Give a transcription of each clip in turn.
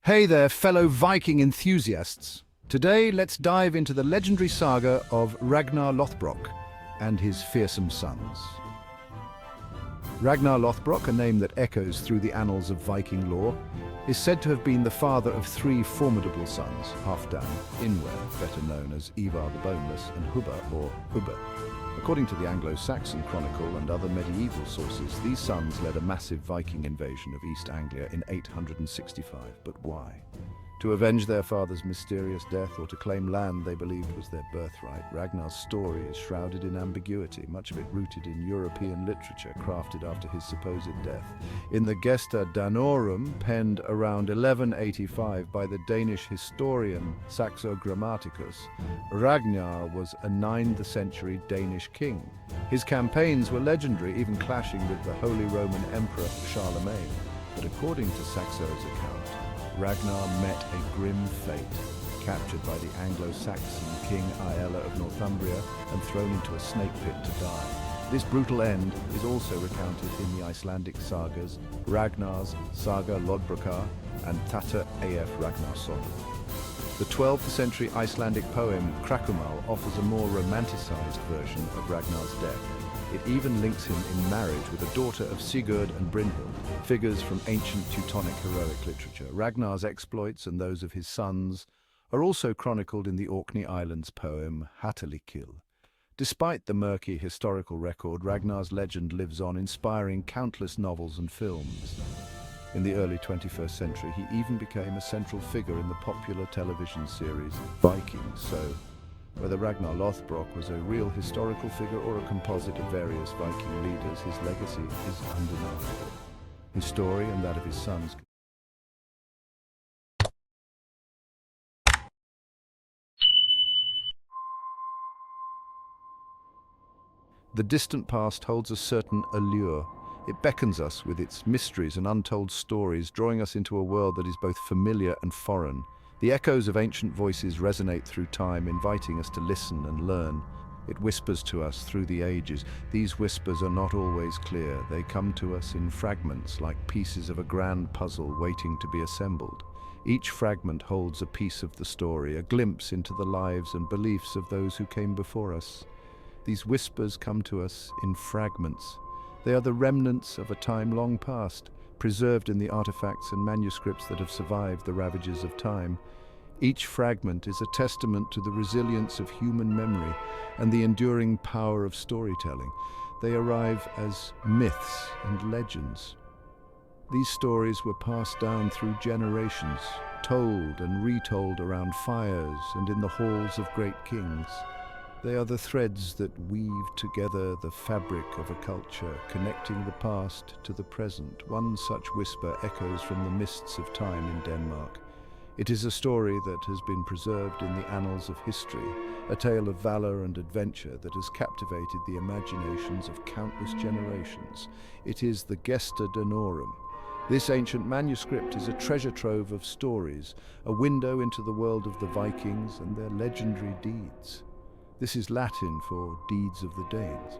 Hey there, fellow Viking enthusiasts. Today, let's dive into the legendary saga of Ragnar Lothbrok and his fearsome sons. Ragnar Lothbrok, a name that echoes through the annals of Viking lore, is said to have been the father of three formidable sons, Halfdan, Inwer, better known as Ivar the Boneless, and Hubba or Ubbe. According to the Anglo-Saxon Chronicle and other medieval sources, these sons led a massive Viking invasion of East Anglia in 865. But why? To avenge their father's mysterious death or to claim land they believed was their birthright? Ragnar's story is shrouded in ambiguity, much of it rooted in European literature crafted after his supposed death. In the Gesta Danorum, penned around 1185 by the Danish historian Saxo Grammaticus, Ragnar was a 9th century Danish king. His campaigns were legendary, even clashing with the Holy Roman Emperor Charlemagne. But according to Saxo's account, Ragnar met a grim fate, captured by the Anglo-Saxon King Aella of Northumbria and thrown into a snake pit to die. This brutal end is also recounted in the Icelandic sagas Ragnar's Saga Lothbrokar and Tata Ef Ragnarsson. The 12th century Icelandic poem Krakumal offers a more romanticized version of Ragnar's death. It even links him in marriage with a daughter of Sigurd and Brynhild, figures from ancient Teutonic heroic literature. Ragnar's exploits and those of his sons are also chronicled in the Orkney Islands poem Hatalikil. Despite the murky historical record, Ragnar's legend lives on, inspiring countless novels and films. In the early 21st century, he even became a central figure in the popular television series Viking. So, whether Ragnar Lothbrok was a real historical figure or a composite of various Viking leaders, his legacy is undeniable. His story and that of his sons The distant past holds a certain allure. It beckons us with its mysteries and untold stories, drawing us into a world that is both familiar and foreign. The echoes of ancient voices resonate through time, inviting us to listen and learn. It whispers to us through the ages. These whispers are not always clear. They come to us in fragments, like pieces of a grand puzzle waiting to be assembled. Each fragment holds a piece of the story, a glimpse into the lives and beliefs of those who came before us. These whispers come to us in fragments. They are the remnants of a time long past, preserved in the artifacts and manuscripts that have survived the ravages of time. Each fragment is a testament to the resilience of human memory and the enduring power of storytelling. They arrive as myths and legends. These stories were passed down through generations, told and retold around fires and in the halls of great kings. They are the threads that weave together the fabric of a culture, connecting the past to the present. One such whisper echoes from the mists of time in Denmark. It is a story that has been preserved in the annals of history, a tale of valor and adventure that has captivated the imaginations of countless generations. It is the Gesta Danorum. This ancient manuscript is a treasure trove of stories, a window into the world of the Vikings and their legendary deeds. This is Latin for deeds of the Danes.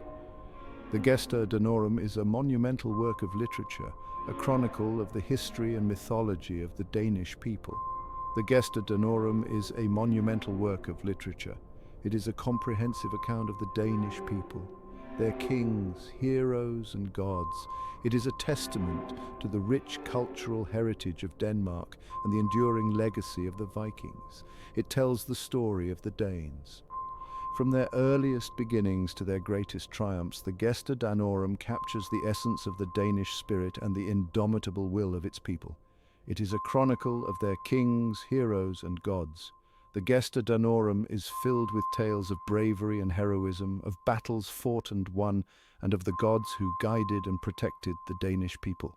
The Gesta Danorum is a monumental work of literature, a chronicle of the history and mythology of the Danish people. The Gesta Danorum is a monumental work of literature. It is a comprehensive account of the Danish people, their kings, heroes and gods. It is a testament to the rich cultural heritage of Denmark and the enduring legacy of the Vikings. It tells the story of the Danes. From their earliest beginnings to their greatest triumphs, the Gesta Danorum captures the essence of the Danish spirit and the indomitable will of its people. It is a chronicle of their kings, heroes, and gods. The Gesta Danorum is filled with tales of bravery and heroism, of battles fought and won, and of the gods who guided and protected the Danish people.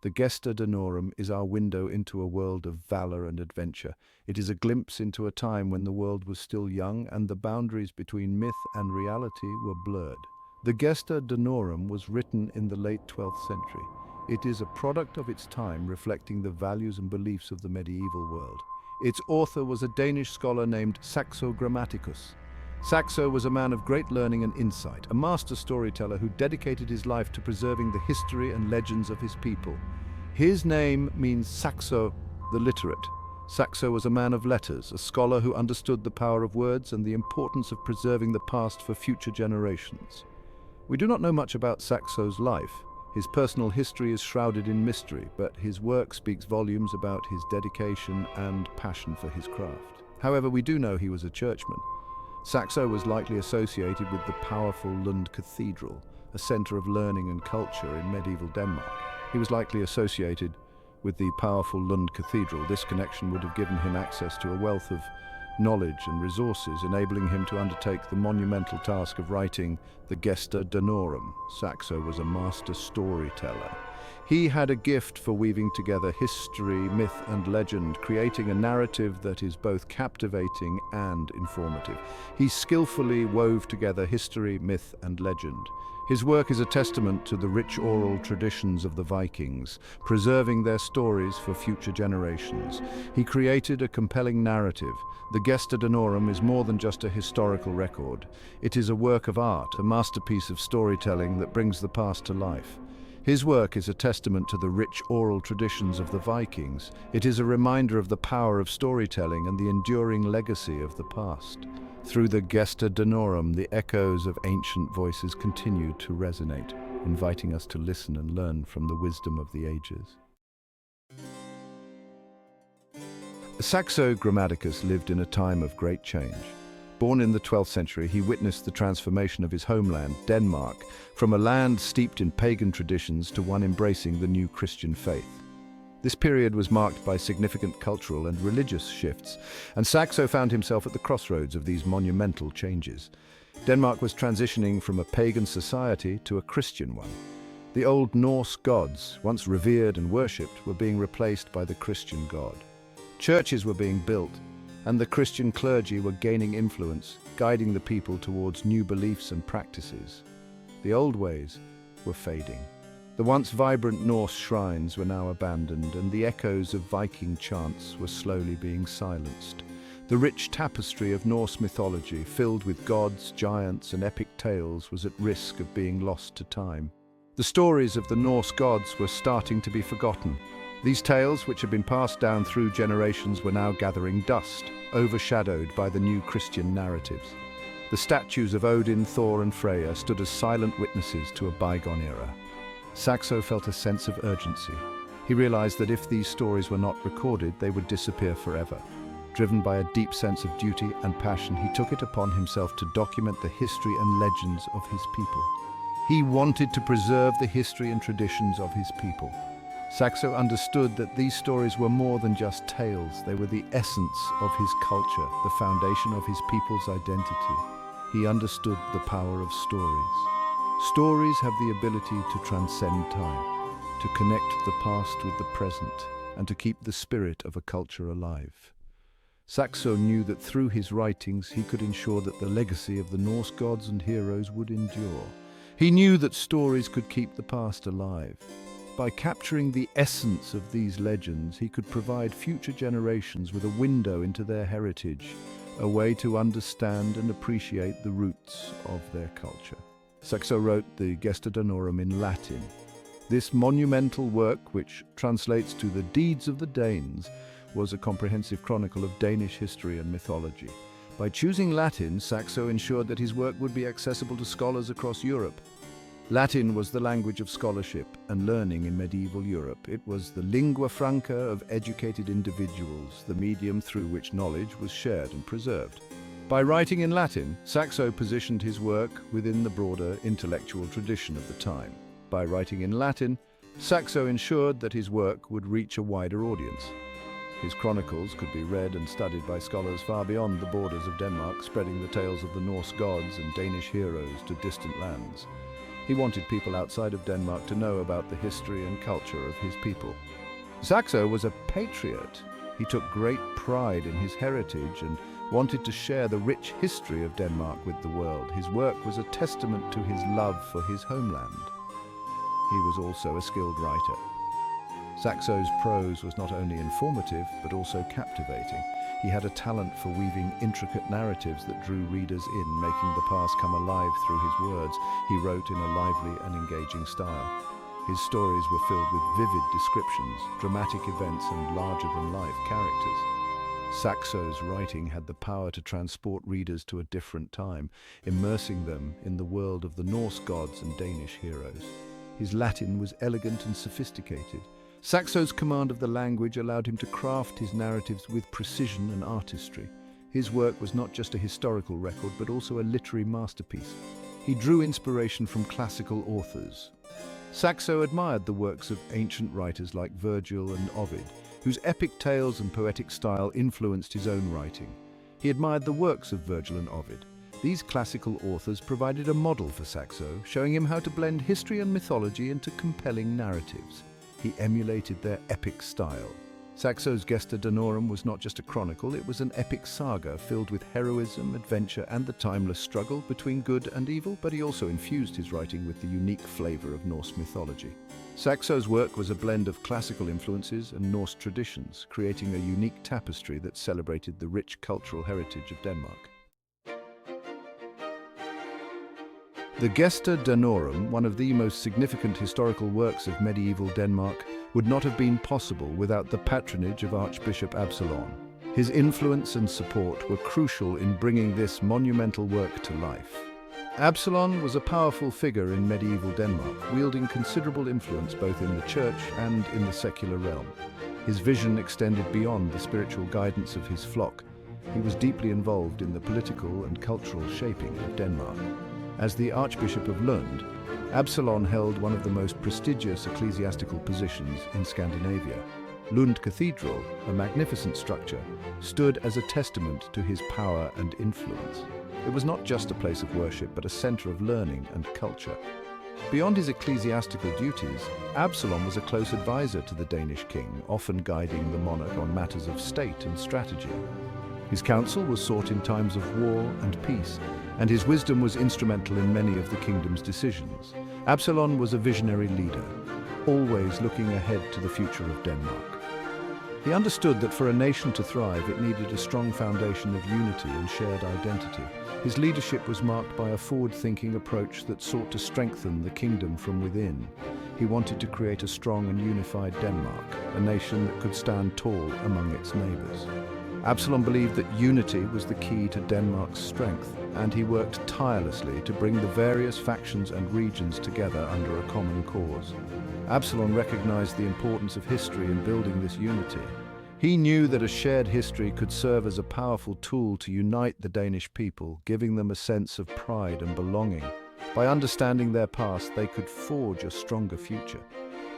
The Gesta Danorum is our window into a world of valor and adventure. It is a glimpse into a time when the world was still young and the boundaries between myth and reality were blurred. The Gesta Danorum was written in the late 12th century. It is a product of its time, reflecting the values and beliefs of the medieval world. Its author was a Danish scholar named Saxo Grammaticus. Saxo was a man of great learning and insight, a master storyteller who dedicated his life to preserving the history and legends of his people. His name means Saxo, the literate. Saxo was a man of letters, a scholar who understood the power of words and the importance of preserving the past for future generations. We do not know much about Saxo's life. His personal history is shrouded in mystery, but his work speaks volumes about his dedication and passion for his craft. However, we do know he was a churchman. Saxo was likely associated with the powerful Lund Cathedral, a center of learning and culture in medieval Denmark. He was likely associated with the powerful Lund Cathedral. This connection would have given him access to a wealth of knowledge and resources, enabling him to undertake the monumental task of writing the Gesta Danorum. Saxo was a master storyteller. He had a gift for weaving together history, myth, and legend, creating a narrative that is both captivating and informative. He skillfully wove together history, myth, and legend. His work is a testament to the rich oral traditions of the Vikings, preserving their stories for future generations. He created a compelling narrative. The Gesta Danorum is more than just a historical record. It is a work of art, a masterpiece of storytelling that brings the past to life. His work is a testament to the rich oral traditions of the Vikings. It is a reminder of the power of storytelling and the enduring legacy of the past. Through the Gesta Danorum, the echoes of ancient voices continue to resonate, inviting us to listen and learn from the wisdom of the ages. Saxo Grammaticus lived in a time of great change. Born in the 12th century, he witnessed the transformation of his homeland, Denmark, from a land steeped in pagan traditions to one embracing the new Christian faith. This period was marked by significant cultural and religious shifts, and Saxo found himself at the crossroads of these monumental changes. Denmark was transitioning from a pagan society to a Christian one. The old Norse gods, once revered and worshipped, were being replaced by the Christian God. Churches were being built, and the Christian clergy were gaining influence, guiding the people towards new beliefs and practices. The old ways were fading. The once vibrant Norse shrines were now abandoned, and the echoes of Viking chants were slowly being silenced. The rich tapestry of Norse mythology, filled with gods, giants, and epic tales, was at risk of being lost to time. The stories of the Norse gods were starting to be forgotten. These tales, which had been passed down through generations, were now gathering dust, overshadowed by the new Christian narratives. The statues of Odin, Thor, and Freya stood as silent witnesses to a bygone era. Saxo felt a sense of urgency. He realized that if these stories were not recorded, they would disappear forever. Driven by a deep sense of duty and passion, he took it upon himself to document the history and legends of his people. He wanted to preserve the history and traditions of his people. Saxo understood that these stories were more than just tales. They were the essence of his culture, the foundation of his people's identity. He understood the power of stories. Stories have the ability to transcend time, to connect the past with the present, and to keep the spirit of a culture alive. Saxo knew that through his writings he could ensure that the legacy of the Norse gods and heroes would endure. He knew that stories could keep the past alive. By capturing the essence of these legends, he could provide future generations with a window into their heritage, a way to understand and appreciate the roots of their culture. Saxo wrote the Gesta Danorum in Latin. This monumental work, which translates to the Deeds of the Danes, was a comprehensive chronicle of Danish history and mythology. By choosing Latin, Saxo ensured that his work would be accessible to scholars across Europe. Latin was the language of scholarship and learning in medieval Europe. It was the lingua franca of educated individuals, the medium through which knowledge was shared and preserved. By writing in Latin, Saxo positioned his work within the broader intellectual tradition of the time. By writing in Latin, Saxo ensured that his work would reach a wider audience. His chronicles could be read and studied by scholars far beyond the borders of Denmark, spreading the tales of the Norse gods and Danish heroes to distant lands. He wanted people outside of Denmark to know about the history and culture of his people. Saxo was a patriot. He took great pride in his heritage and wanted to share the rich history of Denmark with the world. His work was a testament to his love for his homeland. He was also a skilled writer. Saxo's prose was not only informative, but also captivating. He had a talent for weaving intricate narratives that drew readers in, making the past come alive through his words. He wrote in a lively and engaging style. His stories were filled with vivid descriptions, dramatic events, and larger-than-life characters. Saxo's writing had the power to transport readers to a different time, immersing them in the world of the Norse gods and Danish heroes. His Latin was elegant and sophisticated. Saxo's command of the language allowed him to craft his narratives with precision and artistry. His work was not just a historical record, but also a literary masterpiece. He drew inspiration from classical authors. Saxo admired the works of ancient writers like Virgil and Ovid, whose epic tales and poetic style influenced his own writing. He admired the works of Virgil and Ovid. These classical authors provided a model for Saxo, showing him how to blend history and mythology into compelling narratives. He emulated their epic style. Saxo's Gesta Danorum was not just a chronicle, it was an epic saga filled with heroism, adventure, and the timeless struggle between good and evil, but he also infused his writing with the unique flavor of Norse mythology. Saxo's work was a blend of classical influences and Norse traditions, creating a unique tapestry that celebrated the rich cultural heritage of Denmark. The Gesta Danorum, one of the most significant historical works of medieval Denmark, would not have been possible without the patronage of Archbishop Absalon. His influence and support were crucial in bringing this monumental work to life. Absalon was a powerful figure in medieval Denmark, wielding considerable influence both in the church and in the secular realm. His vision extended beyond the spiritual guidance of his flock. He was deeply involved in the political and cultural shaping of Denmark. As the Archbishop of Lund, Absalon held one of the most prestigious ecclesiastical positions in Scandinavia. Lund Cathedral, a magnificent structure, stood as a testament to his power and influence. It was not just a place of worship, but a center of learning and culture. Beyond his ecclesiastical duties, Absalon was a close advisor to the Danish king, often guiding the monarch on matters of state and strategy. His counsel was sought in times of war and peace, and his wisdom was instrumental in many of the kingdom's decisions. Absalon was a visionary leader, always looking ahead to the future of Denmark. He understood that for a nation to thrive, it needed a strong foundation of unity and shared identity. His leadership was marked by a forward-thinking approach that sought to strengthen the kingdom from within. He wanted to create a strong and unified Denmark, a nation that could stand tall among its neighbors. Absalon believed that unity was the key to Denmark's strength, and he worked tirelessly to bring the various factions and regions together under a common cause. Absalon recognized the importance of history in building this unity. He knew that a shared history could serve as a powerful tool to unite the Danish people, giving them a sense of pride and belonging. By understanding their past, they could forge a stronger future.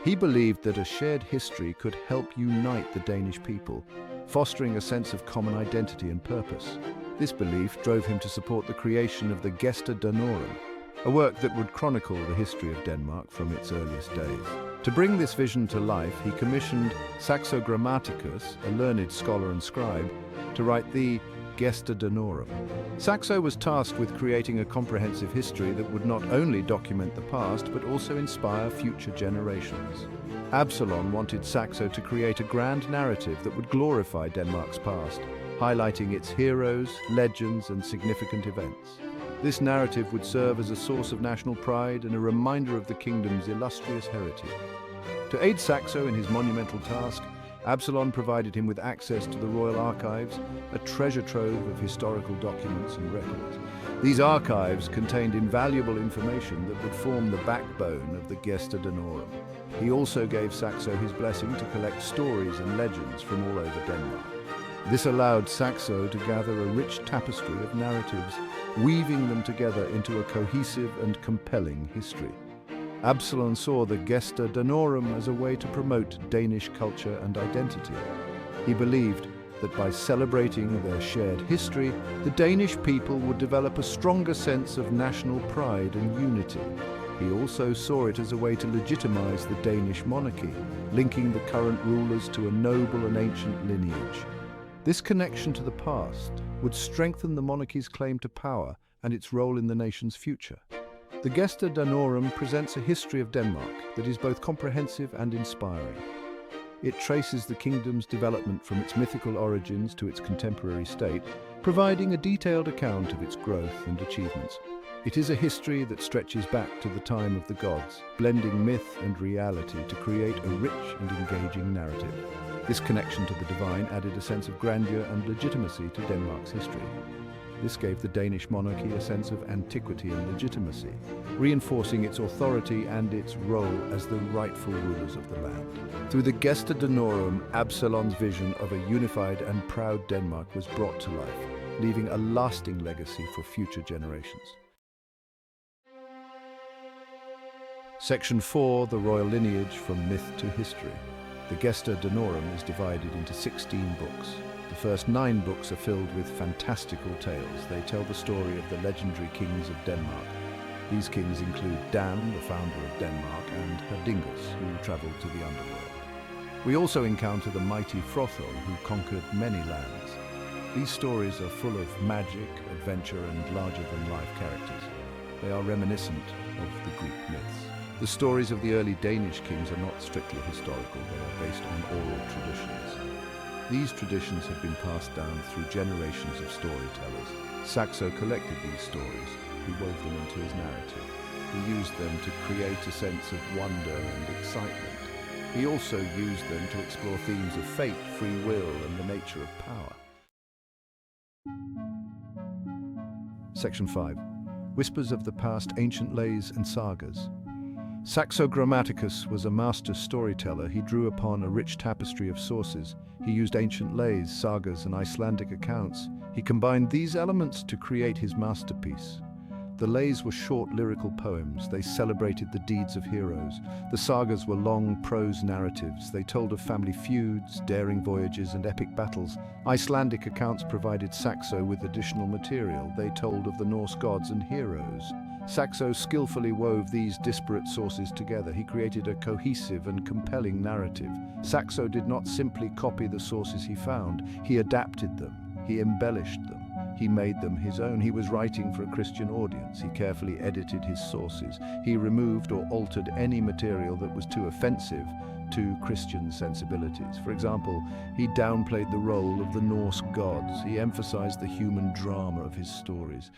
He believed that a shared history could help unite the Danish people, fostering a sense of common identity and purpose. This belief drove him to support the creation of the Gesta Danorum, a work that would chronicle the history of Denmark from its earliest days. To bring this vision to life, he commissioned Saxo Grammaticus, a learned scholar and scribe, to write the Gesta Danorum. Saxo was tasked with creating a comprehensive history that would not only document the past, but also inspire future generations. Absalon wanted Saxo to create a grand narrative that would glorify Denmark's past, highlighting its heroes, legends, and significant events. This narrative would serve as a source of national pride and a reminder of the kingdom's illustrious heritage. To aid Saxo in his monumental task, Absalon provided him with access to the royal archives, a treasure trove of historical documents and records. These archives contained invaluable information that would form the backbone of the Gesta Danorum. He also gave Saxo his blessing to collect stories and legends from all over Denmark. This allowed Saxo to gather a rich tapestry of narratives, weaving them together into a cohesive and compelling history. Absalon saw the Gesta Danorum as a way to promote Danish culture and identity. He believed that by celebrating their shared history, the Danish people would develop a stronger sense of national pride and unity. He also saw it as a way to legitimize the Danish monarchy, linking the current rulers to a noble and ancient lineage. This connection to the past would strengthen the monarchy's claim to power and its role in the nation's future. The Gesta Danorum presents a history of Denmark that is both comprehensive and inspiring. It traces the kingdom's development from its mythical origins to its contemporary state, providing a detailed account of its growth and achievements. It is a history that stretches back to the time of the gods, blending myth and reality to create a rich and engaging narrative. This connection to the divine added a sense of grandeur and legitimacy to Denmark's history. This gave the Danish monarchy a sense of antiquity and legitimacy, reinforcing its authority and its role as the rightful rulers of the land. Through the Gesta Danorum, Absalon's vision of a unified and proud Denmark was brought to life, leaving a lasting legacy for future generations. Section 4, the royal lineage from myth to history. The Gesta Danorum is divided into 16 books. The first 9 books are filled with fantastical tales. They tell the story of the legendary kings of Denmark. These kings include Dan, the founder of Denmark, and Herdingus, who travelled to the underworld. We also encounter the mighty Frothel, who conquered many lands. These stories are full of magic, adventure, and larger-than-life characters. They are reminiscent of the Greek myths. The stories of the early Danish kings are not strictly historical. They are based on oral traditions. These traditions have been passed down through generations of storytellers. Saxo collected these stories. He wove them into his narrative. He used them to create a sense of wonder and excitement. He also used them to explore themes of fate, free will, and the nature of power. Section 5. Whispers of the Past, Ancient Lays and Sagas. Saxo Grammaticus was a master storyteller. He drew upon a rich tapestry of sources. He used ancient lays, sagas, and Icelandic accounts. He combined these elements to create his masterpiece. The lays were short lyrical poems. They celebrated the deeds of heroes. The sagas were long prose narratives. They told of family feuds, daring voyages, and epic battles. Icelandic accounts provided Saxo with additional material. They told of the Norse gods and heroes. Saxo skillfully wove these disparate sources together. He created a cohesive and compelling narrative. Saxo did not simply copy the sources he found. He adapted them. He embellished them. He made them his own. He was writing for a Christian audience. He carefully edited his sources. He removed or altered any material that was too offensive to Christian sensibilities. For example, he downplayed the role of the Norse gods. He emphasized the human drama of his stories.